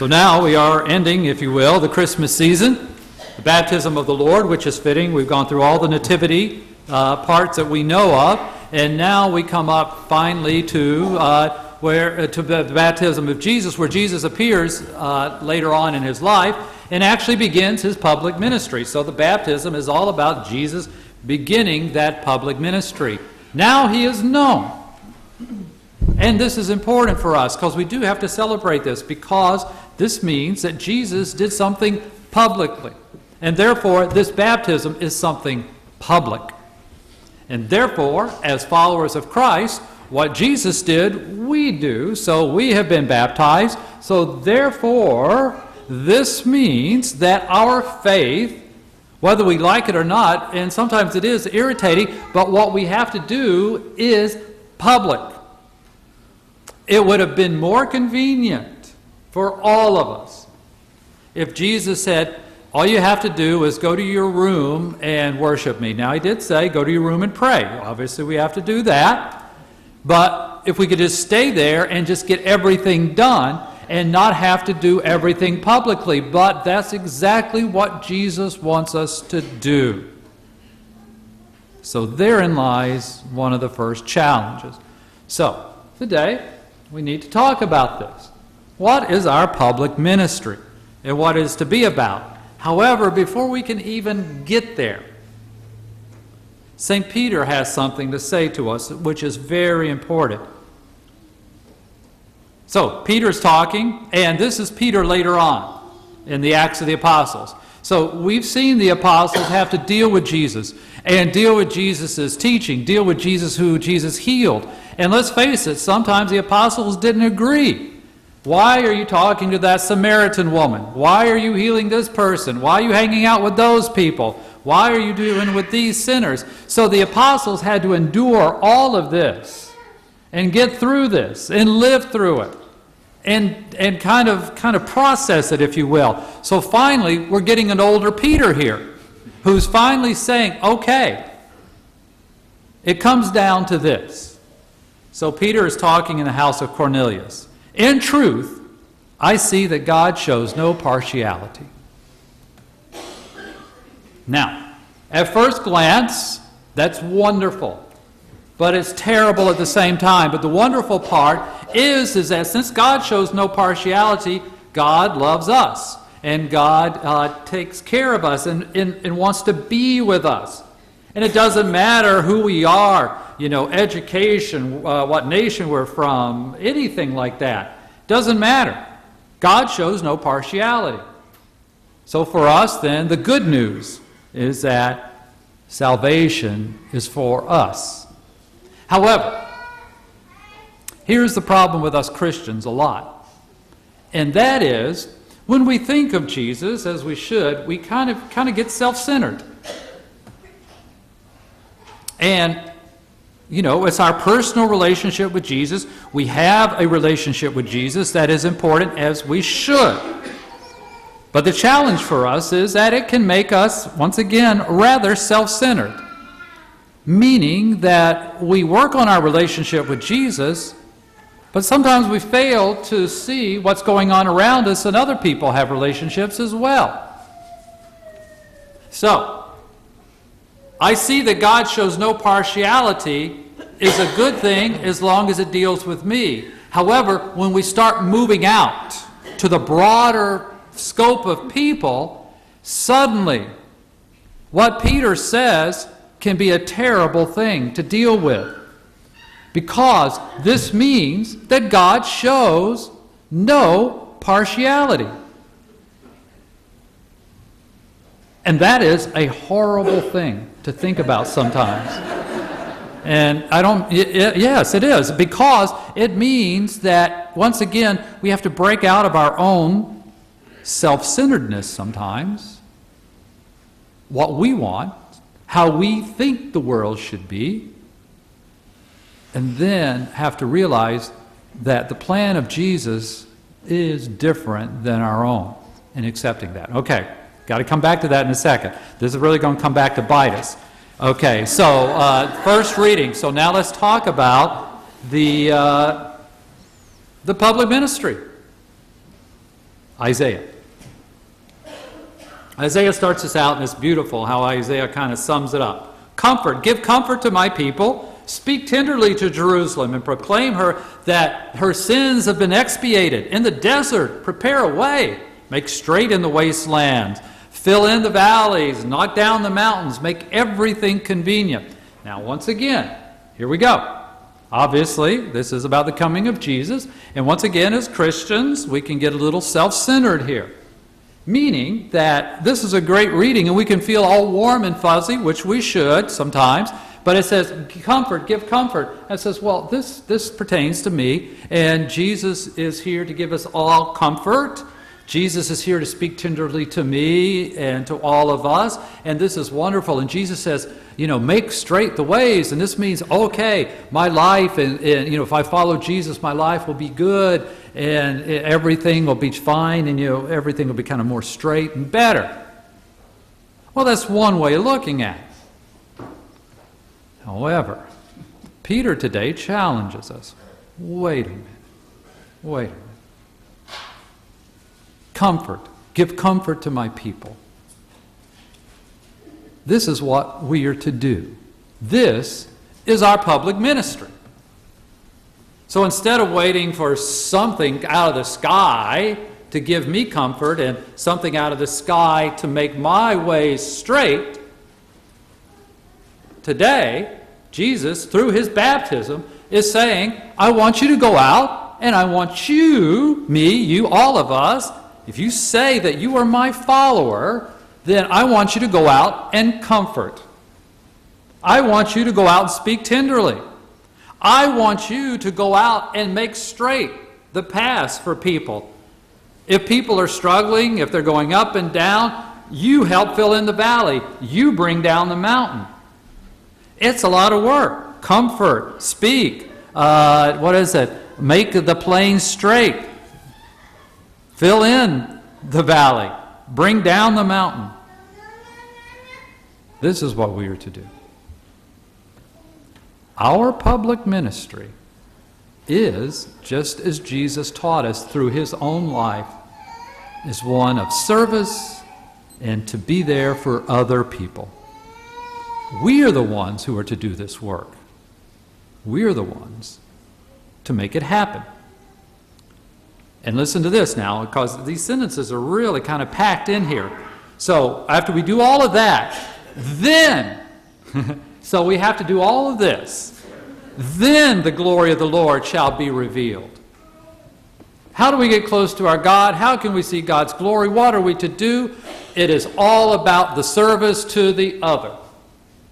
So now we are ending, if you will, the Christmas season, the baptism of the Lord, which is fitting. We've gone through all the nativity parts that we know of, and now we come up finally to the baptism of Jesus, where Jesus appears later on in his life and actually begins his public ministry. So the baptism is all about Jesus beginning that public ministry. Now he is known. And this is important for us because we do have to celebrate this, because this means that Jesus did something publicly. And therefore, this baptism is something public. And therefore, as followers of Christ, what Jesus did, we do. So we have been baptized. So therefore, this means that our faith, whether we like it or not, and sometimes it is irritating, but what we have to do is public. It would have been more convenient for all of us if Jesus said, all you have to do is go to your room and worship me. Now, he did say, go to your room and pray. Obviously, we have to do that. But if we could just stay there and just get everything done and not have to do everything publicly. But that's exactly what Jesus wants us to do. So therein lies one of the first challenges. So, today, we need to talk about this. What is our public ministry and what it is to be about? However, before we can even get there, St. Peter has something to say to us which is very important. So, Peter's talking, and this is Peter later on in the Acts of the Apostles. So, we've seen the apostles have to deal with Jesus and deal with Jesus' teaching, deal with Jesus who Jesus healed. And let's face it, sometimes the apostles didn't agree. Why are you talking to that Samaritan woman? Why are you healing this person? Why are you hanging out with those people? Why are you doing with these sinners? So the apostles had to endure all of this and get through this and live through it and kind of process it, if you will. So finally, we're getting an older Peter here who's finally saying, okay, it comes down to this. So Peter is talking in the house of Cornelius. In truth, I see that God shows no partiality. Now, at first glance, that's wonderful, but it's terrible at the same time. But the wonderful part is that since God shows no partiality, God loves us, and God takes care of us and wants to be with us. And it doesn't matter who we are, education, what nation we're from, anything like that. Doesn't matter. God shows no partiality. So for us then, the good news is that salvation is for us. However, here's the problem with us Christians a lot. And that is, when we think of Jesus, as we should, we kind of get self-centered. And, it's our personal relationship with Jesus. We have a relationship with Jesus that is important, as we should. But the challenge for us is that it can make us, once again, rather self-centered. Meaning that we work on our relationship with Jesus, but sometimes we fail to see what's going on around us, and other people have relationships as well. So, I see that God shows no partiality is a good thing as long as it deals with me. However, when we start moving out to the broader scope of people, suddenly what Peter says can be a terrible thing to deal with. Because this means that God shows no partiality. And that is a horrible thing to think about sometimes. And yes, it is, because it means that, once again, we have to break out of our own self-centeredness sometimes, what we want, how we think the world should be, and then have to realize that the plan of Jesus is different than our own, and accepting that. Okay. Got to come back to that in a second. This is really going to come back to bite us. Okay, so first reading. So now let's talk about the public ministry Isaiah. Isaiah starts this out, and it's beautiful how Isaiah kind of sums it up. Comfort, give comfort to my people. Speak tenderly to Jerusalem and proclaim her that her sins have been expiated. In the desert, prepare a way. Make straight in the wasteland. Fill in the valleys. Knock down the mountains. Make everything convenient. Now, once again, here we go. Obviously, this is about the coming of Jesus. And once again, as Christians, we can get a little self-centered here. Meaning that this is a great reading, and we can feel all warm and fuzzy, which we should sometimes. But it says, comfort, give comfort. And it says, well, this pertains to me, and Jesus is here to give us all comfort. Jesus is here to speak tenderly to me and to all of us, and this is wonderful. And Jesus says, make straight the ways, and this means, okay, my life, and if I follow Jesus, my life will be good, and everything will be fine, and everything will be kind of more straight and better. Well, that's one way of looking at it. However, Peter today challenges us. Wait a minute. Comfort. Give comfort to my people. This is what we are to do. This is our public ministry. So instead of waiting for something out of the sky to give me comfort and something out of the sky to make my ways straight, today, Jesus, through his baptism, is saying, I want you to go out, and I want you, me, you, all of us, if you say that you are my follower, then I want you to go out and comfort. I want you to go out and speak tenderly. I want you to go out and make straight the paths for people. If people are struggling, if they're going up and down, you help fill in the valley. You bring down the mountain. It's a lot of work. Comfort, speak, make the plain straight. Fill in the valley. Bring down the mountain. This is what we are to do. Our public ministry is, just as Jesus taught us through his own life, is one of service and to be there for other people. We are the ones who are to do this work. We are the ones to make it happen. And listen to this now, because these sentences are really kind of packed in here. So after we do all of that, then, so we have to do all of this, then the glory of the Lord shall be revealed. How do we get close to our God? How can we see God's glory? What are we to do? It is all about the service to the other.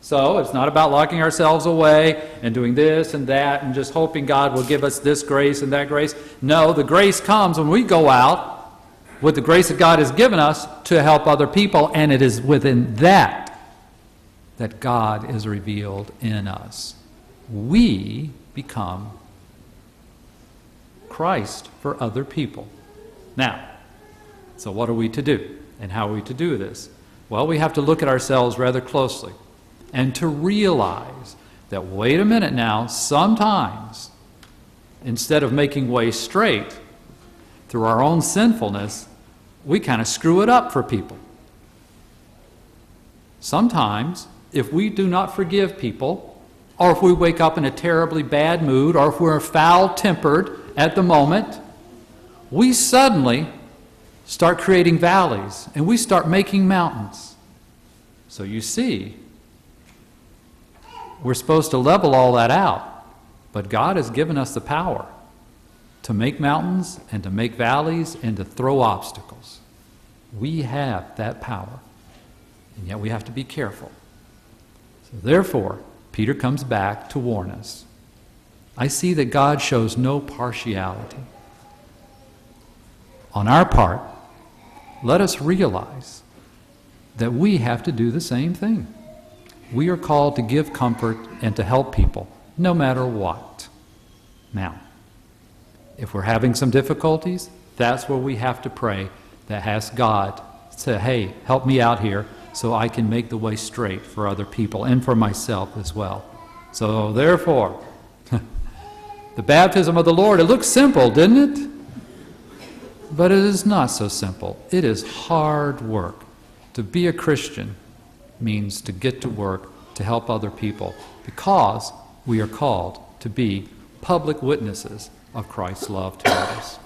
So it's not about locking ourselves away and doing this and that and just hoping God will give us this grace and that grace. No, the grace comes when we go out with the grace that God has given us to help other people, and it is within that God is revealed in us. We become Christ for other people. Now, so what are we to do? And how are we to do this? Well, we have to look at ourselves rather closely and to realize that, wait a minute now, sometimes, instead of making way straight through our own sinfulness, we kind of screw it up for people. Sometimes, if we do not forgive people, or if we wake up in a terribly bad mood, or if we're foul-tempered at the moment, we suddenly start creating valleys, and we start making mountains. So you see, we're supposed to level all that out, but God has given us the power to make mountains and to make valleys and to throw obstacles. We have that power, and yet we have to be careful. So therefore, Peter comes back to warn us. I see that God shows no partiality. On our part, let us realize that we have to do the same thing. We are called to give comfort and to help people, no matter what. Now, if we're having some difficulties, that's where we have to pray, that ask God, say, hey, help me out here so I can make the way straight for other people and for myself as well. So therefore, the baptism of the Lord, it looks simple, didn't it? But it is not so simple. It is hard work. To be a Christian means to get to work to help other people, because we are called to be public witnesses of Christ's love to others.